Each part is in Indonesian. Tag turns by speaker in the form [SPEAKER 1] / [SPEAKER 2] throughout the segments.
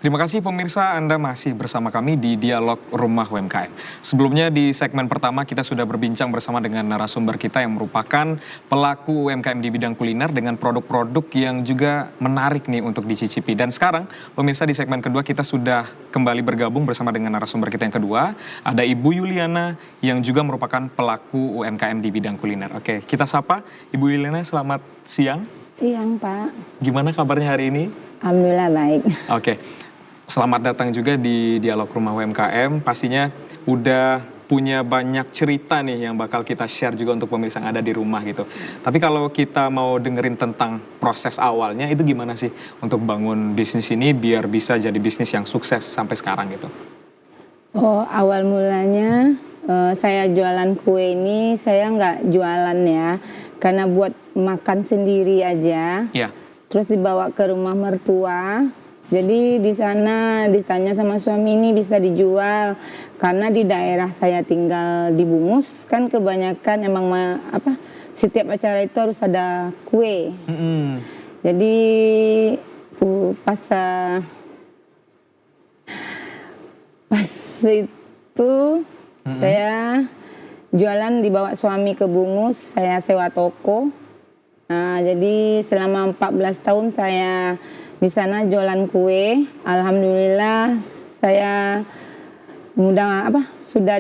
[SPEAKER 1] Terima kasih pemirsa, Anda masih bersama kami di Dialog Rumah UMKM. Sebelumnya di segmen pertama kita sudah berbincang bersama dengan narasumber kita yang merupakan pelaku UMKM di bidang kuliner dengan produk-produk yang juga menarik nih untuk dicicipi. Dan sekarang pemirsa di segmen kedua kita sudah kembali bergabung bersama dengan narasumber kita yang kedua. Ada Ibu Yuliana yang juga merupakan pelaku UMKM di bidang kuliner. Oke, kita sapa Ibu Yuliana, selamat siang.
[SPEAKER 2] Siang, Pak.
[SPEAKER 1] Gimana kabarnya hari ini?
[SPEAKER 2] Alhamdulillah baik.
[SPEAKER 1] Oke. Selamat datang juga di Dialog Rumah UMKM. Pastinya udah punya banyak cerita nih yang bakal kita share juga untuk pemirsa yang ada di rumah gitu. Tapi kalau kita mau dengerin tentang proses awalnya, itu gimana sih untuk bangun bisnis ini biar bisa jadi bisnis yang sukses sampai sekarang gitu?
[SPEAKER 2] Oh, awal mulanya saya jualan kue ini, saya nggak jualan ya. Karena buat makan sendiri aja.
[SPEAKER 1] Iya.
[SPEAKER 2] Terus dibawa ke rumah mertua. Jadi di sana ditanya sama suami, ini bisa dijual karena di daerah saya tinggal di Bungus kan kebanyakan emang setiap acara itu harus ada kue. Jadi pas itu saya jualan dibawa suami ke Bungus, saya sewa toko. Nah, jadi selama 14 tahun saya di sana jualan kue. Alhamdulillah saya sudah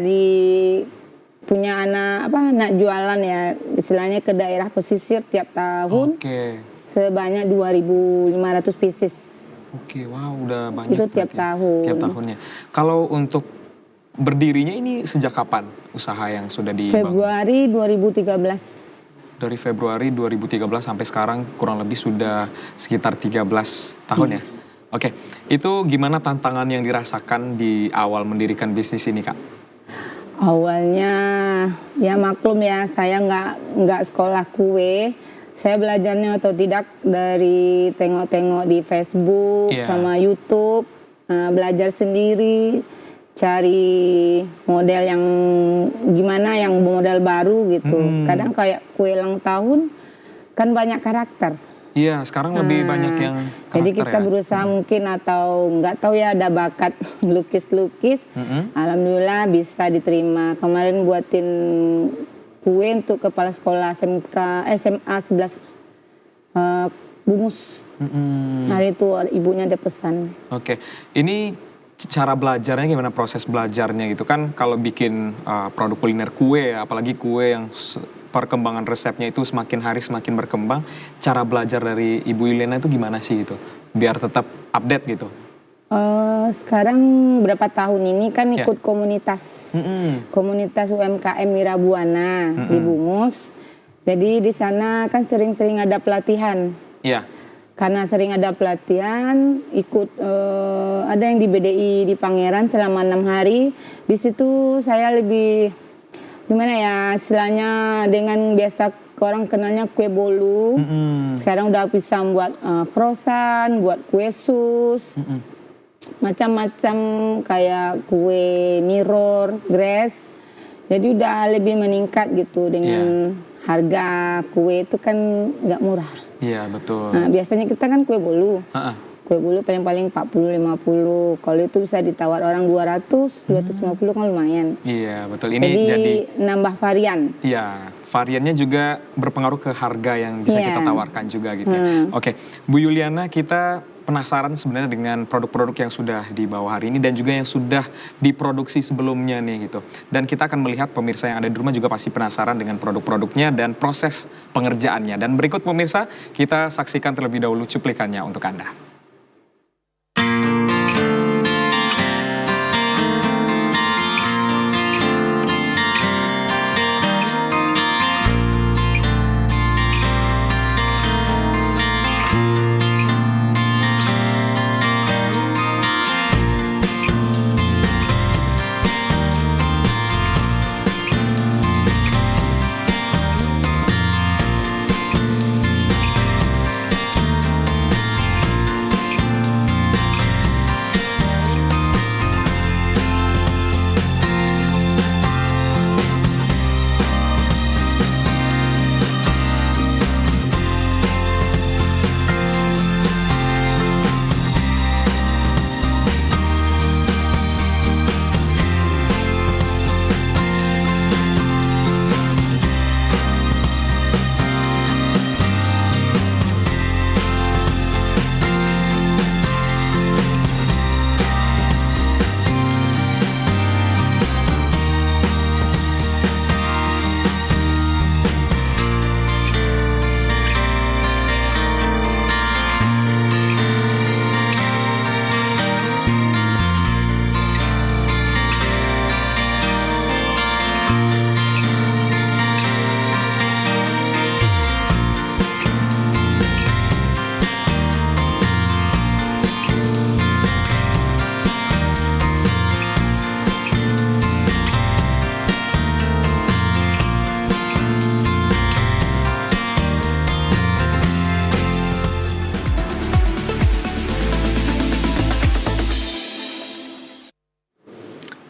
[SPEAKER 2] punya anak jualan ya, istilahnya ke daerah pesisir tiap tahun. Sebanyak 2.500 pieces.
[SPEAKER 1] Oke, wow, udah banyak.
[SPEAKER 2] Itu tiap tahun.
[SPEAKER 1] Tiap tahunnya. Kalau untuk berdirinya ini sejak kapan usaha yang sudah dibangun?
[SPEAKER 2] Februari 2013.
[SPEAKER 1] Dari Februari 2013 sampai sekarang kurang lebih sudah sekitar 13 tahun ya? Oke, itu gimana tantangan yang dirasakan di awal mendirikan bisnis ini, Kak?
[SPEAKER 2] Awalnya ya maklum ya, saya nggak sekolah kue. Saya belajarnya otodidak dari tengok-tengok di Facebook sama YouTube, belajar sendiri, cari model yang gimana, yang model baru gitu. Kadang kayak kue ulang tahun kan banyak karakter.
[SPEAKER 1] Iya, sekarang lebih banyak yang karakter.
[SPEAKER 2] Jadi kita berusaha mungkin atau nggak tahu ya, ada bakat lukis-lukis. Alhamdulillah bisa diterima. Kemarin buatin kue untuk kepala sekolah SMA 11 Bungus. Hari itu ibunya ada pesan.
[SPEAKER 1] Oke, ini cara belajarnya gimana, proses belajarnya gitu kan? Kalau bikin produk kuliner kue, apalagi kue yang perkembangan resepnya itu semakin hari semakin berkembang, cara belajar dari Ibu Yuliana itu gimana sih itu? Biar tetap update gitu.
[SPEAKER 2] Sekarang berapa tahun ini kan ikut komunitas UMKM Mirabuana di Bungus. Jadi di sana kan sering-sering ada pelatihan. Iya. Karena sering ada pelatihan, ikut ada yang di BDI di Pangeran selama 6 hari. Di situ saya lebih gimana ya, istilahnya dengan biasa orang kenalnya kue bolu. Sekarang udah bisa buat krosan, buat kue sus, macam-macam kayak kue mirror, grass. Jadi udah lebih meningkat gitu dengan harga kue itu kan nggak murah. Iya, betul. Nah, biasanya kita kan kue bolu. Kue bolu paling-paling 40-50. Kalau itu bisa ditawar orang 200-250 kan lumayan. Iya, betul. Ini jadi nambah varian. Iya, variannya juga berpengaruh ke harga yang bisa kita tawarkan juga gitu ya. Oke, Bu Yuliana, kita penasaran sebenarnya dengan produk-produk yang sudah dibawa hari ini dan juga yang sudah diproduksi sebelumnya nih gitu. Dan kita akan melihat pemirsa yang ada di rumah juga pasti penasaran dengan produk-produknya dan proses pengerjaannya. Dan berikut pemirsa, kita saksikan terlebih dahulu cuplikannya untuk Anda.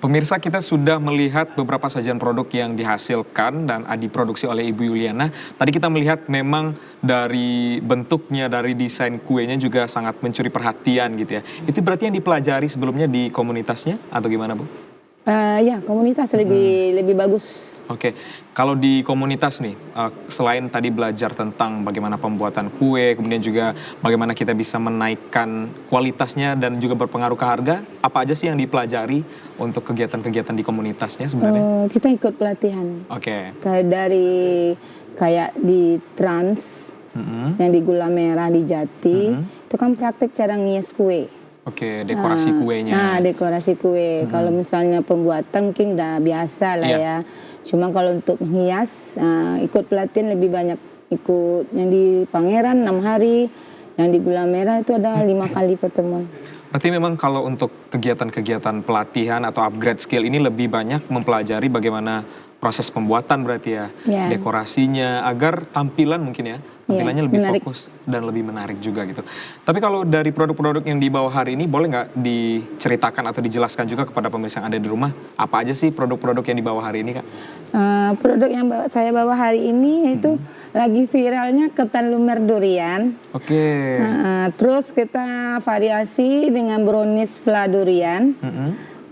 [SPEAKER 1] pemirsa, kita sudah melihat beberapa sajian produk yang dihasilkan dan diproduksi oleh Ibu Yuliana. Tadi kita melihat memang dari bentuknya, dari desain kuenya juga sangat mencuri perhatian gitu ya. Itu berarti yang dipelajari sebelumnya di komunitasnya atau gimana, Bu?
[SPEAKER 2] Ya, komunitas lebih bagus.
[SPEAKER 1] Oke, kalau di komunitas nih, selain tadi belajar tentang bagaimana pembuatan kue, kemudian juga bagaimana kita bisa menaikkan kualitasnya dan juga berpengaruh ke harga, apa aja sih yang dipelajari untuk kegiatan-kegiatan di komunitasnya sebenarnya?
[SPEAKER 2] Kita ikut pelatihan.
[SPEAKER 1] Oke.
[SPEAKER 2] Kayak di Trans, yang di Gula Merah di Jati, itu kan praktek cara ngias kue.
[SPEAKER 1] Oke, dekorasi kuenya.
[SPEAKER 2] Nah, dekorasi kue. Kalau misalnya pembuatan mungkin udah biasa lah ya. Cuma kalau untuk menghias, ikut pelatihan lebih banyak. Ikut yang di Pangeran 6 hari, yang di Gula Merah itu ada 5 kali pertemuan.
[SPEAKER 1] Berarti memang kalau untuk kegiatan-kegiatan pelatihan atau upgrade skill ini lebih banyak mempelajari bagaimana proses pembuatan berarti ya, dekorasinya, agar tampilan mungkin ya, tampilannya lebih fokus dan lebih menarik juga gitu. Tapi kalau dari produk-produk yang dibawa hari ini, boleh nggak diceritakan atau dijelaskan juga kepada pemirsa yang ada di rumah, apa aja sih produk-produk yang dibawa hari ini, Kak?
[SPEAKER 2] Produk yang saya bawa hari ini yaitu lagi viralnya ketan lumer durian.
[SPEAKER 1] Oke.
[SPEAKER 2] Terus kita variasi dengan brownies fla durian.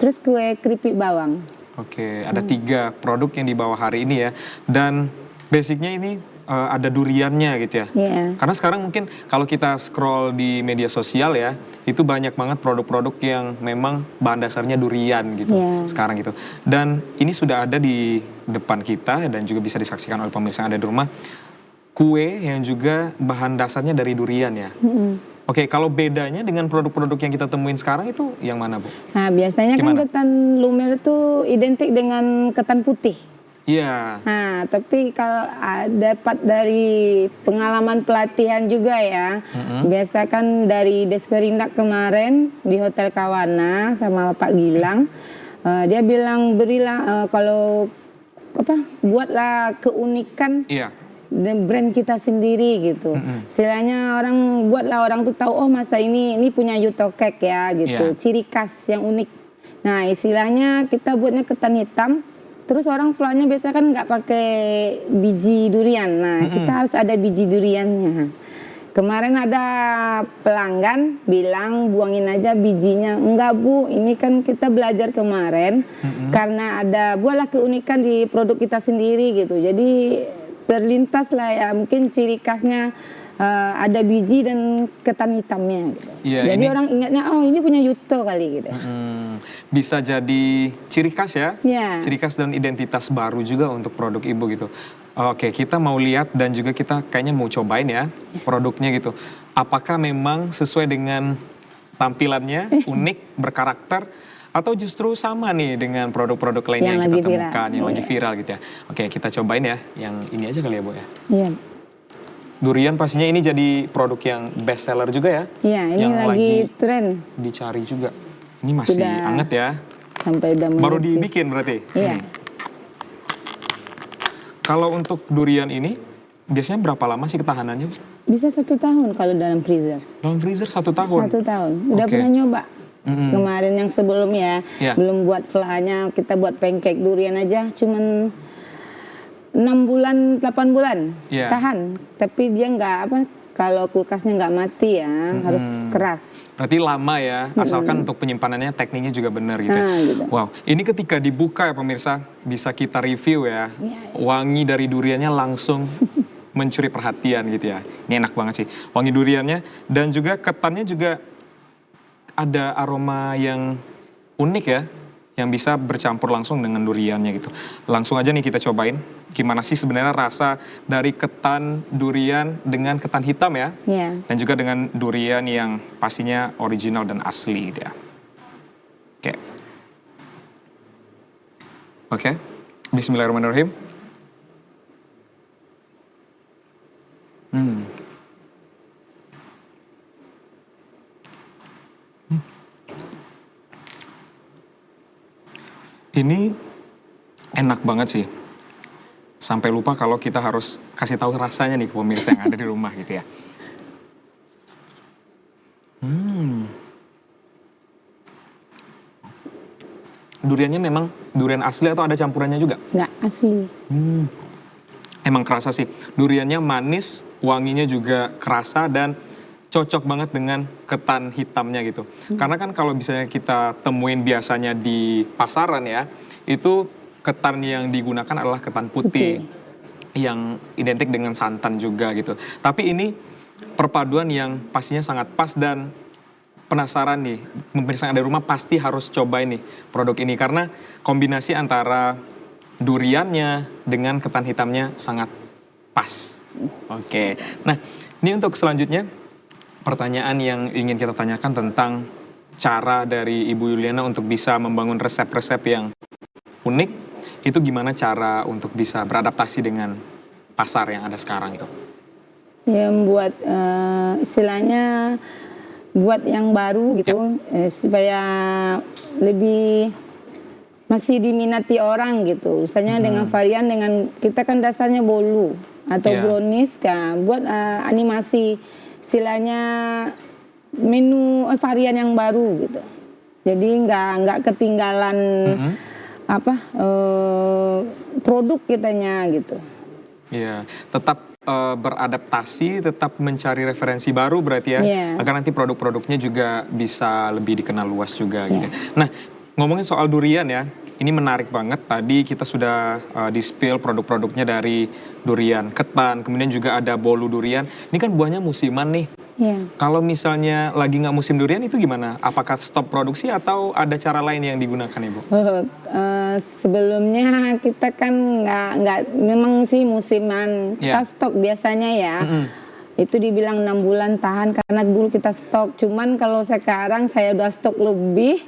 [SPEAKER 2] Terus kue keripik bawang.
[SPEAKER 1] Oke, ada 3 produk yang dibawa hari ini ya. Dan basicnya ini ada duriannya gitu ya. Karena sekarang mungkin kalau kita scroll di media sosial ya, itu banyak banget produk-produk yang memang bahan dasarnya durian gitu sekarang gitu. Dan ini sudah ada di depan kita dan juga bisa disaksikan oleh pemirsa yang ada di rumah. Kue yang juga bahan dasarnya dari durian ya. Oke, kalau bedanya dengan produk-produk yang kita temuin sekarang itu yang mana, Bu?
[SPEAKER 2] Nah, biasanya kan ketan lumer itu identik dengan ketan putih.
[SPEAKER 1] Iya.
[SPEAKER 2] Nah, tapi kalau dapat dari pengalaman pelatihan juga ya, biasa kan dari Desperindak kemarin di Hotel Kawana sama Pak Gilang, dia bilang berilah buatlah keunikan. Brand kita sendiri gitu. Istilahnya orang tuh tahu, oh masa ini punya Yuto Cake ya gitu. Ciri khas yang unik. Nah, istilahnya kita buatnya ketan hitam. Terus orang flanya biasa kan nggak pakai biji durian. Nah, kita harus ada biji duriannya. Kemarin ada pelanggan bilang buangin aja bijinya. Enggak, Bu, ini kan kita belajar kemarin karena buatlah keunikan di produk kita sendiri gitu. Jadi berlintas lah ya, mungkin ciri khasnya ada biji dan ketan hitamnya gitu. Jadi orang ingatnya, oh ini punya Yuto kali gitu.
[SPEAKER 1] Bisa jadi ciri khas ya, ciri khas dan identitas baru juga untuk produk Ibu gitu. Oke, kita mau lihat dan juga kita kayaknya mau cobain ya produknya gitu. Apakah memang sesuai dengan tampilannya, unik, berkarakter, atau justru sama nih dengan produk-produk lainnya yang kita temukan, yang lagi viral gitu ya. Oke, kita cobain ya, yang ini aja kali ya, Bu ya. Durian pastinya ini jadi produk yang best seller juga ya.
[SPEAKER 2] Iya, ini yang lagi tren.
[SPEAKER 1] Dicari juga. Ini masih anget ya.
[SPEAKER 2] Sampai udah
[SPEAKER 1] baru dibikin berarti?
[SPEAKER 2] Iya.
[SPEAKER 1] Kalau untuk durian ini, biasanya berapa lama sih ketahanannya?
[SPEAKER 2] Bisa 1 tahun kalau dalam freezer.
[SPEAKER 1] Dalam freezer 1 tahun?
[SPEAKER 2] 1 tahun. Udah pernah nyoba. Kemarin yang sebelumnya belum buat flanya, kita buat pancake durian aja cuman 6 bulan 8 bulan tahan, tapi dia kalau kulkasnya nggak mati ya, harus keras.
[SPEAKER 1] Berarti lama ya, asalkan untuk penyimpanannya tekniknya juga benar gitu ya.
[SPEAKER 2] Gitu.
[SPEAKER 1] Wow, ini ketika dibuka ya pemirsa, bisa kita review ya, wangi dari duriannya langsung mencuri perhatian gitu ya. Ini enak banget sih, wangi duriannya, dan juga ketannya juga ada aroma yang unik ya, yang bisa bercampur langsung dengan duriannya gitu. Langsung aja nih kita cobain, gimana sih sebenarnya rasa dari ketan durian dengan ketan hitam ya. Dan juga dengan durian yang pastinya original dan asli gitu ya. Oke, bismillahirrahmanirrahim. Ini enak banget sih. Sampai lupa kalau kita harus kasih tahu rasanya nih ke pemirsa yang ada di rumah gitu ya. duriannya memang durian asli atau ada campurannya juga?
[SPEAKER 2] Nggak asli.
[SPEAKER 1] Emang kerasa sih, duriannya manis, wanginya juga kerasa dan cocok banget dengan ketan hitamnya gitu. Karena kan kalau misalnya kita temuin biasanya di pasaran ya, itu ketan yang digunakan adalah ketan putih. Yang identik dengan santan juga gitu. Tapi ini perpaduan yang pastinya sangat pas dan penasaran nih, pemirsa yang ada di rumah pasti harus cobain nih produk ini. Karena kombinasi antara duriannya dengan ketan hitamnya sangat pas. Oke, nah ini untuk selanjutnya pertanyaan yang ingin kita tanyakan tentang cara dari Ibu Yuliana untuk bisa membangun resep-resep yang unik. Itu gimana cara untuk bisa beradaptasi dengan pasar yang ada sekarang itu?
[SPEAKER 2] Ya buat istilahnya buat yang baru gitu, supaya lebih masih diminati orang gitu. Misalnya dengan varian, dengan kita kan dasarnya bolu atau brownies kan, buat animasi istilahnya menu varian yang baru gitu. Jadi nggak ketinggalan produk kitanya gitu.
[SPEAKER 1] Iya, tetap beradaptasi, tetap mencari referensi baru berarti ya, agar nanti produk-produknya juga bisa lebih dikenal luas juga gitu. Nah, ngomongin soal durian ya, ini menarik banget. Tadi kita sudah di-spill produk-produknya dari durian ketan, kemudian juga ada bolu durian. Ini kan buahnya musiman nih. Kalau misalnya lagi nggak musim durian itu gimana? Apakah stop produksi atau ada cara lain yang digunakan Ibu?
[SPEAKER 2] Sebelumnya kita kan nggak memang sih musiman, kita stok biasanya ya. Itu dibilang 6 bulan tahan karena dulu kita stok. Cuman kalau sekarang saya udah stok lebih.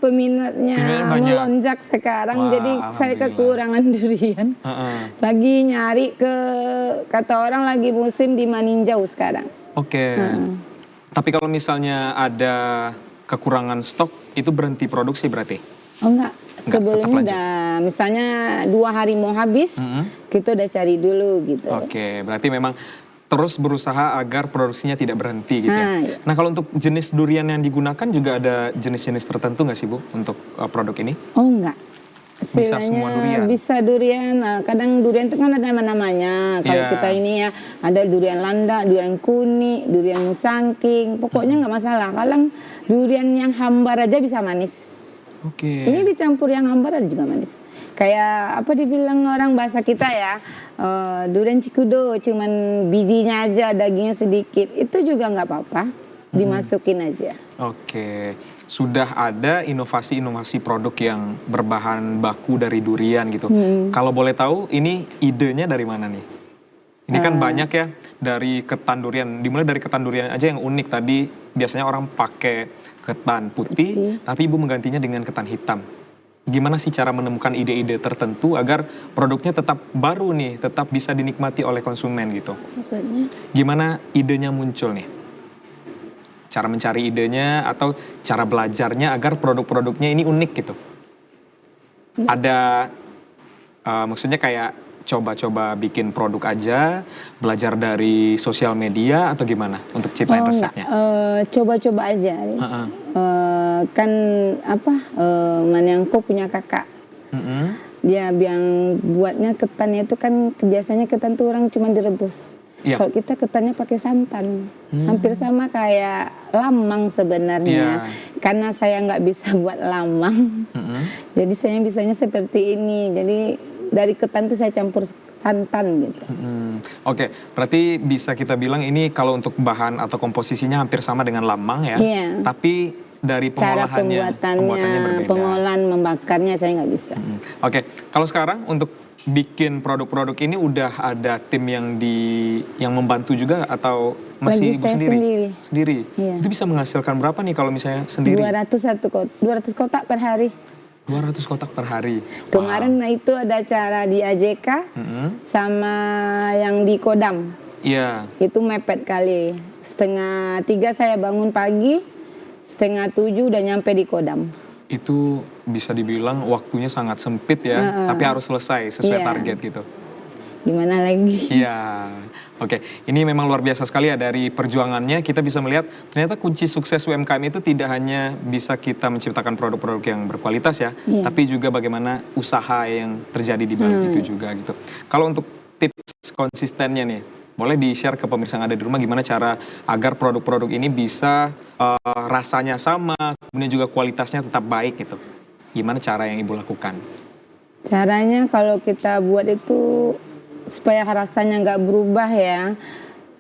[SPEAKER 2] Peminatnya melonjak sekarang. Jadi saya kekurangan durian. Lagi nyari kata orang lagi musim di Maninjau sekarang.
[SPEAKER 1] Oke. Tapi kalau misalnya ada kekurangan stok, itu berhenti produksi berarti?
[SPEAKER 2] Oh enggak, sebelumnya udah misalnya 2 hari mau habis, kita udah cari dulu gitu.
[SPEAKER 1] Oke, berarti memang terus berusaha agar produksinya tidak berhenti gitu ya. Nah kalau untuk jenis durian yang digunakan juga ada jenis-jenis tertentu nggak sih Bu untuk produk ini?
[SPEAKER 2] Oh enggak.
[SPEAKER 1] Bisa semua durian?
[SPEAKER 2] Bisa durian, kadang durian itu kan ada nama-namanya. Kalau kita ini ya ada durian landa, durian kuni, durian musangking, pokoknya nggak masalah. Kalau durian yang hambar aja bisa manis. Ini dicampur yang hambar ada juga manis. Kayak apa dibilang orang bahasa kita ya, durian cikudo, cuman bijinya aja, dagingnya sedikit, itu juga nggak apa-apa, dimasukin aja.
[SPEAKER 1] Oke, sudah ada inovasi-inovasi produk yang berbahan baku dari durian gitu. Kalau boleh tahu, ini idenya dari mana nih? Ini kan banyak ya, dari ketan durian, dimulai dari ketan durian aja yang unik tadi, biasanya orang pakai ketan putih, tapi Ibu menggantinya dengan ketan hitam. Gimana sih cara menemukan ide-ide tertentu agar produknya tetap baru nih, tetap bisa dinikmati oleh konsumen gitu?
[SPEAKER 2] Maksudnya?
[SPEAKER 1] Gimana idenya muncul nih? Cara mencari idenya atau cara belajarnya agar produk-produknya ini unik gitu? Ada, maksudnya kayak coba-coba bikin produk aja, belajar dari sosial media atau gimana untuk ciptain resepnya?
[SPEAKER 2] Coba-coba aja. Kan Maniangko punya kakak. Dia yang buatnya ketannya itu kan biasanya ketan tuh orang cuma direbus. Kalau kita ketannya pakai santan, hampir sama kayak lamang sebenarnya. Karena saya nggak bisa buat lamang, jadi saya bisanya seperti ini. Jadi dari ketan tuh saya campur santan gitu. Oke,
[SPEAKER 1] berarti bisa kita bilang ini kalau untuk bahan atau komposisinya hampir sama dengan lamang ya. Tapi dari pengolahannya,
[SPEAKER 2] pembuatannya berbeda. Pengolahan membakarnya saya nggak bisa.
[SPEAKER 1] Oke, kalau sekarang untuk bikin produk-produk ini udah ada tim yang membantu juga atau masih Ibu sendiri? Itu bisa menghasilkan berapa nih kalau misalnya sendiri?
[SPEAKER 2] 200 kotak per hari.
[SPEAKER 1] 200 kotak per hari.
[SPEAKER 2] Kemarin itu ada acara di AJK sama yang di Kodam. Itu mepet kali. 2:30 saya bangun pagi, 6:30 udah nyampe di Kodam.
[SPEAKER 1] Itu bisa dibilang waktunya sangat sempit ya, tapi harus selesai sesuai target gitu.
[SPEAKER 2] gimana lagi.
[SPEAKER 1] Iya, oke. Ini memang luar biasa sekali ya dari perjuangannya. Kita bisa melihat ternyata kunci sukses UMKM itu tidak hanya bisa kita menciptakan produk-produk yang berkualitas ya, tapi juga bagaimana usaha yang terjadi di balik itu juga gitu. Kalau untuk tips konsistennya nih, boleh di-share ke pemirsa yang ada di rumah gimana cara agar produk-produk ini bisa rasanya sama, kemudian juga kualitasnya tetap baik gitu. Gimana cara yang Ibu lakukan?
[SPEAKER 2] Caranya kalau kita buat itu supaya rasanya nggak berubah ya,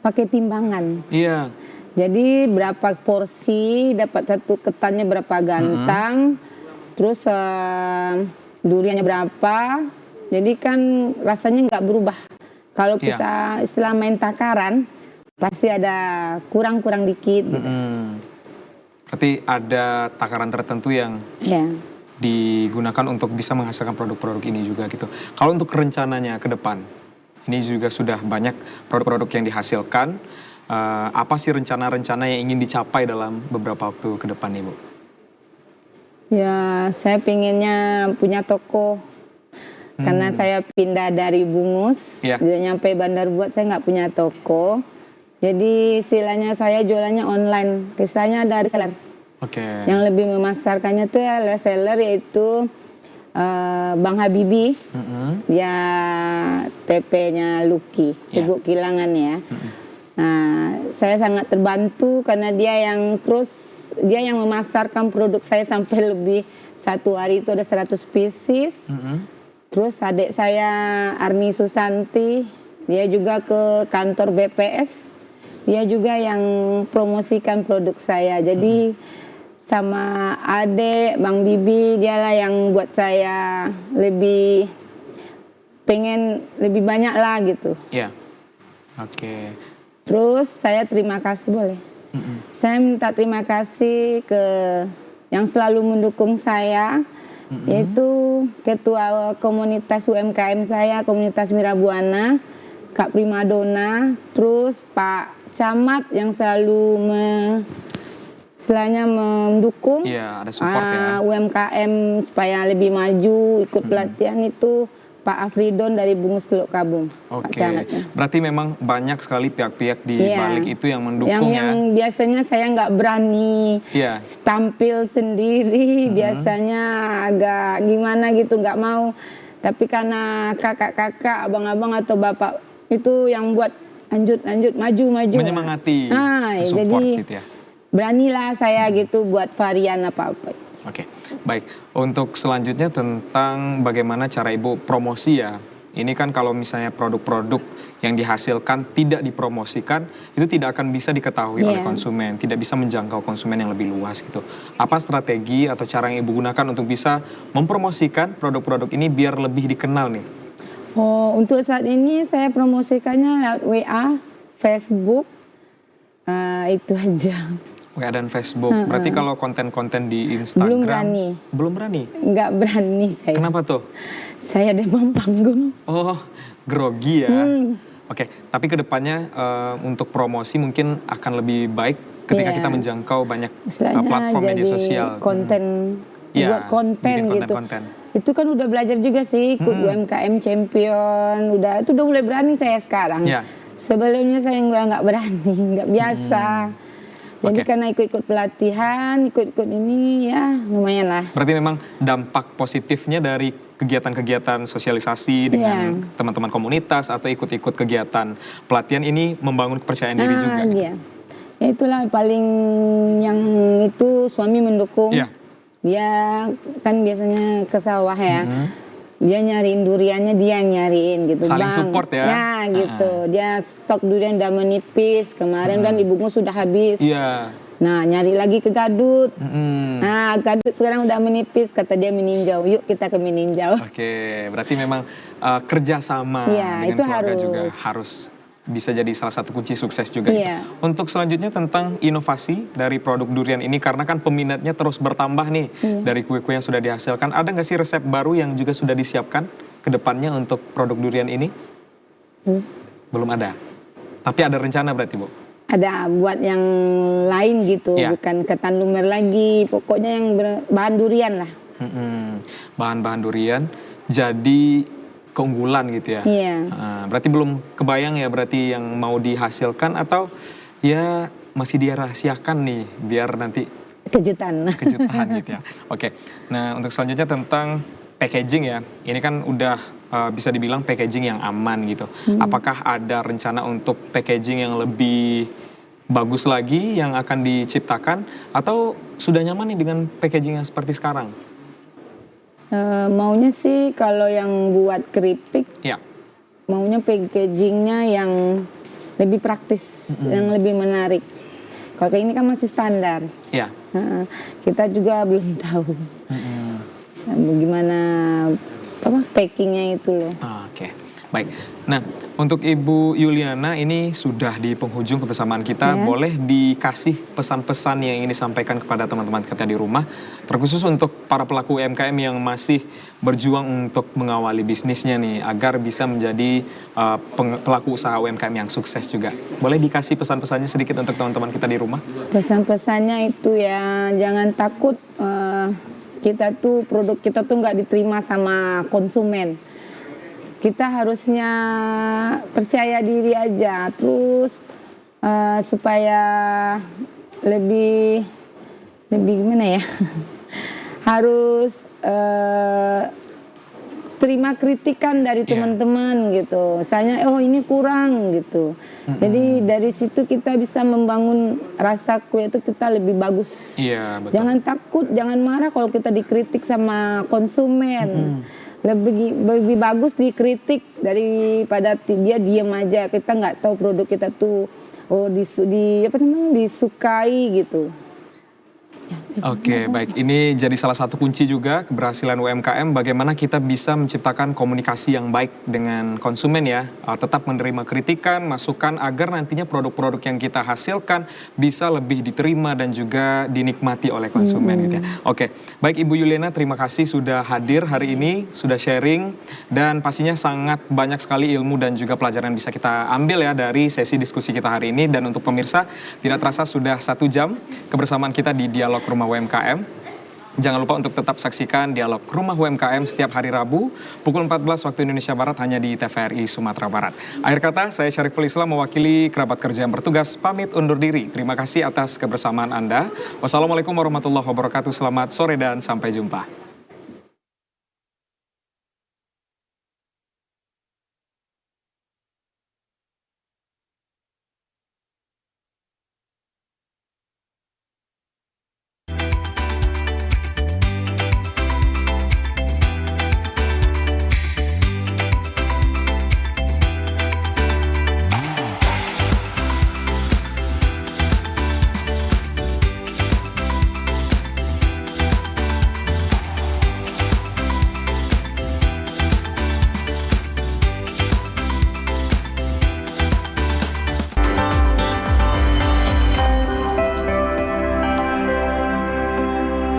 [SPEAKER 2] pakai timbangan.
[SPEAKER 1] Iya.
[SPEAKER 2] Jadi berapa porsi, dapat satu ketannya berapa gantang, terus duriannya berapa, jadi kan rasanya nggak berubah. Kalau kita istilah main takaran, pasti ada kurang-kurang dikit. Gitu.
[SPEAKER 1] Berarti ada takaran tertentu yang digunakan untuk bisa menghasilkan produk-produk ini juga gitu. Kalau untuk rencananya ke depan, ini juga sudah banyak produk-produk yang dihasilkan. Apa sih rencana-rencana yang ingin dicapai dalam beberapa waktu ke depan, Ibu?
[SPEAKER 2] Ya, saya pinginnya punya toko. Karena saya pindah dari Bungus, nyampe Bandar Buat saya nggak punya toko. Jadi istilahnya saya jualannya online, istilahnya dari seller. Yang lebih memasarkannya tuh ya reseller yaitu Bang Habibie, dia TP-nya Lucky, Ibu Kilangan ya. Nah, saya sangat terbantu karena dia yang memasarkan produk saya sampai lebih satu hari itu ada 100 pieces. Terus adik saya Arni Susanti, dia juga ke kantor BPS, dia juga yang promosikan produk saya. Jadi sama adik Bang Bibi, dialah yang buat saya lebih pengen lebih banyak lah gitu.
[SPEAKER 1] Iya. Oke.
[SPEAKER 2] Terus saya terima kasih boleh. Saya minta terima kasih ke yang selalu mendukung saya, yaitu ketua komunitas UMKM saya, komunitas Mirabuana, Kak Primadona, terus Pak Camat yang selalu istilahnya mendukung
[SPEAKER 1] ada support
[SPEAKER 2] UMKM supaya lebih maju, ikut pelatihan itu Pak Afridon dari Bungus Teluk Kabung.
[SPEAKER 1] Oke, berarti memang banyak sekali pihak-pihak di balik itu yang mendukung
[SPEAKER 2] yang biasanya saya nggak berani tampil sendiri, biasanya agak gimana gitu, nggak mau. Tapi karena kakak-kakak, abang-abang atau bapak itu yang buat lanjut, maju.
[SPEAKER 1] Menyemangati, support
[SPEAKER 2] jadi
[SPEAKER 1] gitu ya.
[SPEAKER 2] Beranilah saya gitu buat varian apa-apa.
[SPEAKER 1] Oke, baik. Untuk selanjutnya tentang bagaimana cara Ibu promosi ya. Ini kan kalau misalnya produk-produk yang dihasilkan tidak dipromosikan, itu tidak akan bisa diketahui oleh konsumen, tidak bisa menjangkau konsumen yang lebih luas gitu. Apa strategi atau cara yang Ibu gunakan untuk bisa mempromosikan produk-produk ini biar lebih dikenal nih?
[SPEAKER 2] Oh, untuk saat ini saya promosikannya lewat WA, Facebook, itu aja.
[SPEAKER 1] WA dan Facebook. Berarti kalau konten-konten di Instagram belum berani. Nggak
[SPEAKER 2] berani saya.
[SPEAKER 1] Kenapa tuh?
[SPEAKER 2] Saya demam panggung.
[SPEAKER 1] Oh, grogi ya. Oke, tapi kedepannya untuk promosi mungkin akan lebih baik ketika kita menjangkau banyak platform media sosial.
[SPEAKER 2] Buat konten gitu. Itu kan udah belajar juga sih, ikut UMKM Champion, itu udah mulai berani saya sekarang. Sebelumnya saya nggak berani, nggak biasa. Jadi karena ikut-ikut pelatihan, ikut-ikut ini ya lumayan lah.
[SPEAKER 1] Berarti memang dampak positifnya dari kegiatan-kegiatan sosialisasi dengan teman-teman komunitas atau ikut-ikut kegiatan pelatihan ini membangun kepercayaan diri juga.
[SPEAKER 2] Iya. Ya itulah paling yang itu suami mendukung. Dia kan biasanya ke sawah ya. Dia nyariin duriannya, dia yang nyariin gitu.
[SPEAKER 1] Saling support ya?
[SPEAKER 2] Ya gitu, dia stok durian udah menipis, kemarin kan di Bungus sudah habis. Nah nyari lagi ke Gadut, nah Gadut sekarang udah menipis, kata dia meninjau, yuk kita ke meninjau.
[SPEAKER 1] Oke, berarti memang kerjasama dengan keluarga juga harus bisa jadi salah satu kunci sukses juga. Untuk selanjutnya tentang inovasi dari produk durian ini, karena kan peminatnya terus bertambah nih dari kue-kue yang sudah dihasilkan. Ada nggak sih resep baru yang juga sudah disiapkan ke depannya untuk produk durian ini? Belum ada. Tapi ada rencana berarti, Bu?
[SPEAKER 2] Ada buat yang lain gitu, bukan ketan lumer lagi. Pokoknya yang bahan durian lah.
[SPEAKER 1] Bahan-bahan durian. Jadi keunggulan gitu ya.
[SPEAKER 2] Iya.
[SPEAKER 1] Berarti belum kebayang ya berarti yang mau dihasilkan atau ya masih dirahasiakan nih biar nanti
[SPEAKER 2] kejutan
[SPEAKER 1] gitu ya. Oke. Nah, untuk selanjutnya tentang packaging ya. Ini kan udah bisa dibilang packaging yang aman gitu. Apakah ada rencana untuk packaging yang lebih bagus lagi yang akan diciptakan atau sudah nyaman nih dengan packaging yang seperti sekarang?
[SPEAKER 2] Maunya sih kalau yang buat keripik,
[SPEAKER 1] Ya.
[SPEAKER 2] maunya packagingnya yang lebih praktis, yang lebih menarik. Kalau kayak ini kan masih standar.
[SPEAKER 1] Ya.
[SPEAKER 2] Kita juga belum tahu bagaimana packingnya itu loh.
[SPEAKER 1] Oke, baik. Nah, untuk Ibu Yuliana ini sudah di penghujung kebersamaan kita.
[SPEAKER 2] Ya.
[SPEAKER 1] Boleh dikasih pesan-pesan yang ingin disampaikan kepada teman-teman kita di rumah, terkhusus untuk para pelaku UMKM yang masih berjuang untuk mengawali bisnisnya nih, agar bisa menjadi pelaku usaha UMKM yang sukses juga. Boleh dikasih pesan-pesannya sedikit untuk teman-teman kita di rumah?
[SPEAKER 2] Pesan-pesannya itu ya, jangan takut produk kita tuh nggak diterima sama konsumen. Kita harusnya percaya diri aja, terus supaya lebih gimana ya, harus terima kritikan dari teman-teman gitu. Misalnya, oh ini kurang gitu. Jadi dari situ kita bisa membangun rasa kue itu kita lebih bagus.
[SPEAKER 1] Iya, betul.
[SPEAKER 2] Jangan takut, jangan marah kalau kita dikritik sama konsumen. Lebih bagus dikritik daripada dia diem aja. Kita nggak tahu produk kita tuh disukai gitu.
[SPEAKER 1] Oke, baik. Ini jadi salah satu kunci juga keberhasilan UMKM, bagaimana kita bisa menciptakan komunikasi yang baik dengan konsumen ya. Tetap menerima kritikan, masukan agar nantinya produk-produk yang kita hasilkan bisa lebih diterima dan juga dinikmati oleh konsumen gitu ya. Oke, baik Ibu Yuliana, terima kasih sudah hadir hari ini, sudah sharing, dan pastinya sangat banyak sekali ilmu dan juga pelajaran yang bisa kita ambil ya dari sesi diskusi kita hari ini. Dan untuk pemirsa, tidak terasa sudah 1 jam kebersamaan kita di Dialog Rumah UMKM. Jangan lupa untuk tetap saksikan Dialog Rumah UMKM setiap hari Rabu pukul 14 waktu Indonesia Barat hanya di TVRI Sumatera Barat. Akhir kata, saya Syariful Islam mewakili kerabat kerja yang bertugas pamit undur diri. Terima kasih atas kebersamaan Anda. Wassalamualaikum warahmatullahi wabarakatuh. Selamat sore dan sampai jumpa.